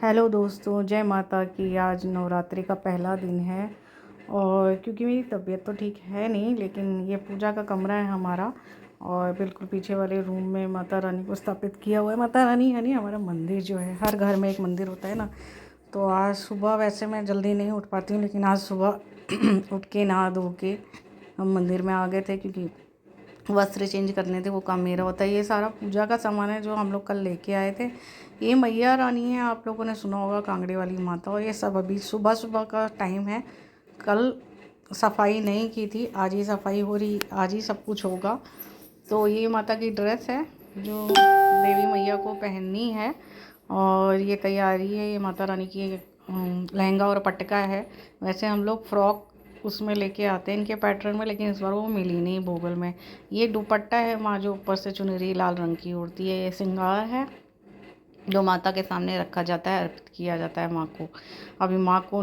Hello दोस्तों, जय माता की। आज नवरात्रि का पहला दिन है और क्योंकि मेरी तबीयत तो ठीक है नहीं, लेकिन ये पूजा का कमरा है हमारा और बिल्कुल पीछे वाले रूम में माता रानी को स्थापित किया हुआ है। माता रानी यानी हमारा मंदिर जो है, हर घर में एक मंदिर होता है ना। तो आज सुबह वैसे मैं जल्दी नहीं उठ पाती हूँ, लेकिन आज सुबह उठ के नहा धो के हम मंदिर में आ गए थे क्योंकि वस्त्र चेंज करने थे। वो काम मेरा होता है। ये सारा पूजा का सामान है जो हम लोग कल लेके आए थे। ये मैया रानी है, आप लोगों ने सुना होगा, कांगड़े वाली माता। और ये सब अभी सुबह सुबह का टाइम है। कल सफाई नहीं की थी, आज ही सफाई हो रही, आज ही सब कुछ होगा। तो ये माता की ड्रेस है जो देवी मैया को पहननी है और ये तैयारी है। ये माता रानी की लहंगा और पटका है। वैसे हम लोग फ्रॉक उसमें लेके आते हैं इनके पैटर्न में, लेकिन इस बार वो मिली नहीं भोगल में। ये दुपट्टा है माँ जो ऊपर से चुनरी लाल रंग की उड़ती है। ये श्रृंगार है जो माता के सामने रखा जाता है, अर्पित किया जाता है माँ को। अभी माँ को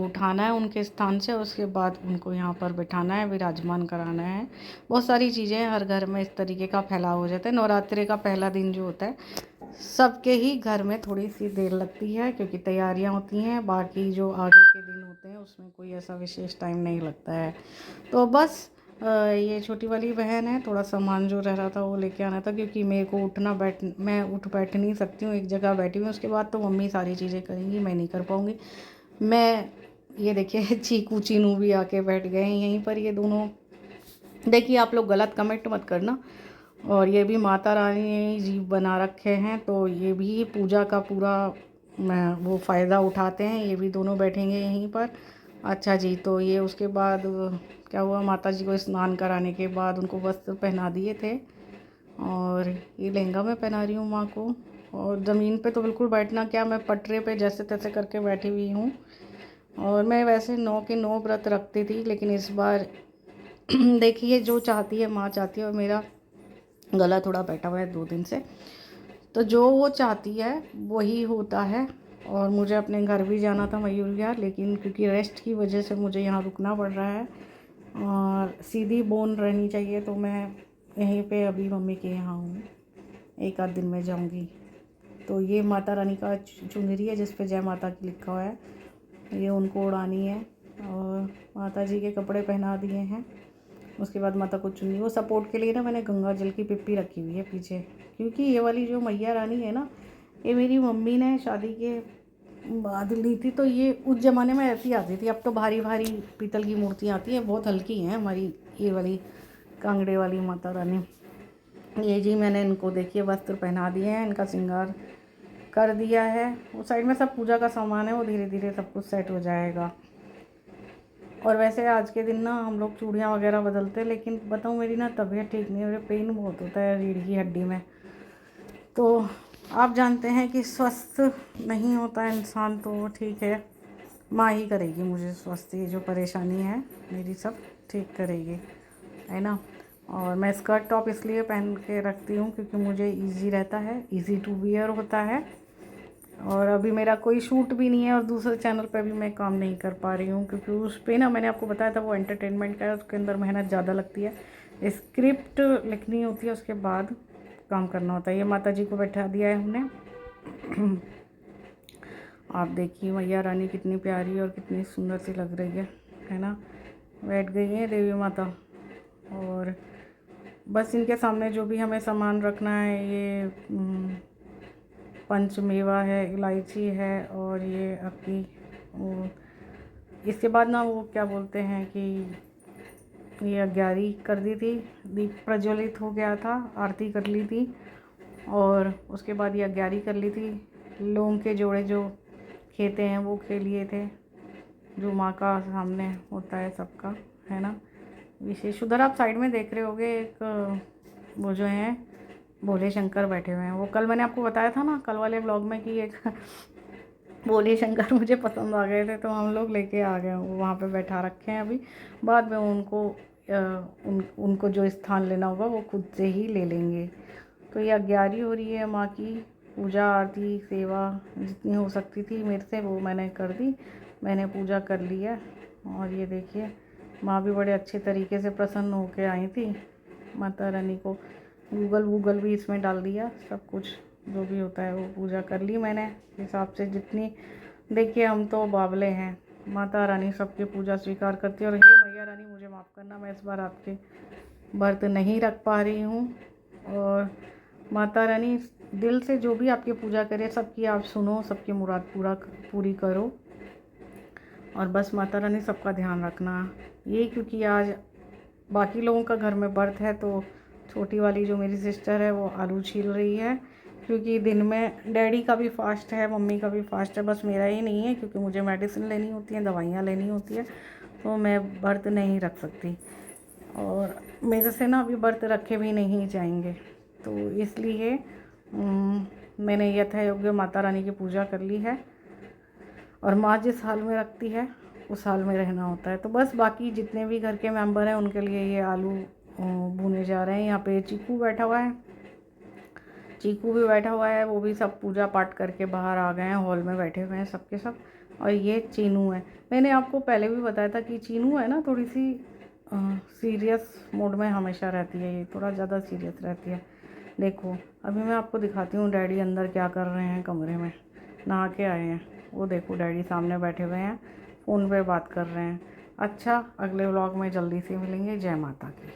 उठाना है उनके स्थान से, उसके बाद उनको यहाँ पर बिठाना है, विराजमान कराना है। बहुत सारी चीज़ें हर घर में इस तरीके का फैलाव हो जाता है। नवरात्रि का पहला दिन जो होता है, सबके ही घर में थोड़ी सी देर लगती है क्योंकि तैयारियां होती हैं। बाकी जो आगे के दिन होते हैं उसमें कोई ऐसा विशेष टाइम नहीं लगता है। तो बस ये छोटी वाली बहन है, थोड़ा सामान जो रह रहा था वो लेके आना था क्योंकि मेरे को मैं उठ बैठ नहीं सकती हूँ, एक जगह बैठी हुई। उसके बाद तो मम्मी सारी चीज़ें करेंगी, मैं नहीं कर पाऊँगी। मैं ये देखिए चीकू चीनू भी आके बैठ गए हैं यहीं पर। ये दोनों देखिए, आप लोग गलत कमेंट मत करना। और ये भी माता रानी ने जीव बना रखे हैं, तो ये भी पूजा का पूरा वो फ़ायदा उठाते हैं। ये भी दोनों बैठेंगे यहीं पर। अच्छा जी, तो ये उसके बाद क्या हुआ, माता जी को स्नान कराने के बाद उनको वस्त्र पहना दिए थे और ये लहंगा मैं पहना रही हूँ माँ को। और ज़मीन पे तो बिल्कुल बैठना क्या, मैं पटरे पे जैसे तैसे करके बैठी हुई हूँ। और मैं वैसे 9 के 9 व्रत रखती थी, लेकिन इस बार देखिए जो चाहती है माँ चाहती है। और मेरा गला थोड़ा बैठा हुआ है 2 दिन से, तो जो वो चाहती है वही होता है। और मुझे अपने घर भी जाना था मयूर विहार, लेकिन क्योंकि रेस्ट की वजह से मुझे यहाँ रुकना पड़ रहा है और सीधी बोन रहनी चाहिए, तो मैं यहीं पे अभी मम्मी के यहाँ हूँ। एक आध दिन में जाऊँगी। तो ये माता रानी का चुनरी है जिस पे जय माता की लिखा हुआ है, ये उनको उड़ानी है। और माता जी के कपड़े पहना दिए हैं। उसके बाद माता को चुन्नी, वो सपोर्ट के लिए ना मैंने गंगा जल की पिप्पी रखी हुई है पीछे, क्योंकि ये वाली जो मैया रानी है ना, ये मेरी मम्मी ने शादी के बाद ली थी। तो ये उस ज़माने में ऐसी आती थी। अब तो भारी भारी पीतल की मूर्तियाँ आती हैं, बहुत हल्की हैं हमारी ये वाली कांगड़े वाली माता रानी। ये जी मैंने इनको देखिए वस्त्र पहना दिए हैं, इनका श्रृंगार कर दिया है। उस साइड में सब पूजा का सामान है, वो धीरे धीरे सब कुछ सेट हो जाएगा। और वैसे आज के दिन ना हम लोग चूड़ियाँ वगैरह बदलते हैं, लेकिन बताऊँ मेरी ना तबीयत ठीक नहीं है, मुझे पेन बहुत होता है रीढ़ की हड्डी में। तो आप जानते हैं कि स्वस्थ नहीं होता है इंसान, तो ठीक है, माँ ही करेगी मुझे स्वस्थ, ये जो परेशानी है मेरी सब ठीक करेगी, है ना। और मैं स्कर्ट टॉप इसलिए पहन के रखती हूँ क्योंकि मुझे इजी रहता है, इजी टू वियर होता है। और अभी मेरा कोई शूट भी नहीं है और दूसरे चैनल पे भी मैं काम नहीं कर पा रही हूँ क्योंकि उस पर ना मैंने आपको बताया था वो एंटरटेनमेंट का है, उसके अंदर मेहनत ज़्यादा लगती है। स्क्रिप्ट लिखनी होती है, उसके बाद काम करना होता है। ये माता जी को बैठा दिया है हमने। आप देखिए मैया रानी कितनी प्यारी और कितनी सुंदर सी लग रही है ना। बैठ गई है देवी माता। और बस इनके सामने जो भी हमें सामान रखना है, ये पंचमेवा है, इलायची है और ये आपकी इसके बाद ना वो क्या बोलते हैं कि ये अग्यारी कर दी थी, दीप प्रज्वलित हो गया था, आरती कर ली थी और उसके बाद ये अग्यारी कर ली थी। लौंग के जोड़े जो खेते हैं वो खे लिए थे, जो माँ का सामने होता है सबका, है ना। विशेष उधर आप साइड में देख रहे होगे एक वो जो हैं भोले शंकर बैठे हुए हैं। वो कल मैंने आपको बताया था ना कल वाले व्लॉग में कि एक भोले शंकर मुझे पसंद आ गए थे, तो हम लोग लेके आ गए, वो वहाँ पे बैठा रखे हैं। अभी बाद में उनको जो स्थान लेना होगा वो खुद से ही ले लेंगे। तो ये अग्यारी हो रही है माँ की, पूजा आरती सेवा जितनी हो सकती थी मेरे से वो मैंने कर दी, मैंने पूजा कर ली है। और ये देखिए माँ भी बड़े अच्छे तरीके से प्रसन्न होकर आई थी। माता रानी को गूगल भी इसमें डाल दिया, सब कुछ जो भी होता है वो पूजा कर ली मैंने हिसाब से जितनी। देखिए हम तो बावले हैं, माता रानी सबकी पूजा स्वीकार करती है। और हे मैया रानी मुझे माफ़ करना, मैं इस बार आपके व्रत नहीं रख पा रही हूँ। और माता रानी दिल से जो भी आपकी पूजा करे सबकी आप सुनो, सबकी मुराद पूरी करो। और बस माता रानी सबका ध्यान रखना। ये क्योंकि आज बाकी लोगों का घर में व्रत है तो छोटी वाली जो मेरी सिस्टर है वो आलू छील रही है, क्योंकि दिन में डैडी का भी फास्ट है, मम्मी का भी फास्ट है, बस मेरा ही नहीं है क्योंकि मुझे मेडिसिन लेनी होती है, दवाइयाँ लेनी होती है, तो मैं व्रत नहीं रख सकती। और मेरे से ना अभी व्रत रखे भी नहीं जाएंगे, तो इसलिए मैंने यथा योग्य माता रानी की पूजा कर ली है। और माँ जिस हाल में रखती है उस हाल में रहना होता है। तो बस बाकी जितने भी घर के मेंबर हैं उनके लिए ये आलू भुने जा रहे हैं। यहाँ पे चीकू बैठा हुआ है, चीकू भी बैठा हुआ है, वो भी सब पूजा पाठ करके बाहर आ गए हैं, हॉल में बैठे हुए हैं सबके सब। और ये चीनू है, मैंने आपको पहले भी बताया था कि चीनू है ना थोड़ी सी सीरियस मोड में हमेशा रहती है, ये थोड़ा ज़्यादा सीरियस रहती है। देखो अभी मैं आपको दिखाती हूँ डैडी अंदर क्या कर रहे हैं, कमरे में नहा के आए हैं। वो देखो डैडी सामने बैठे हुए हैं, फ़ोन पे बात कर रहे हैं। अच्छा, अगले व्लॉग में जल्दी से मिलेंगे। जय माता की।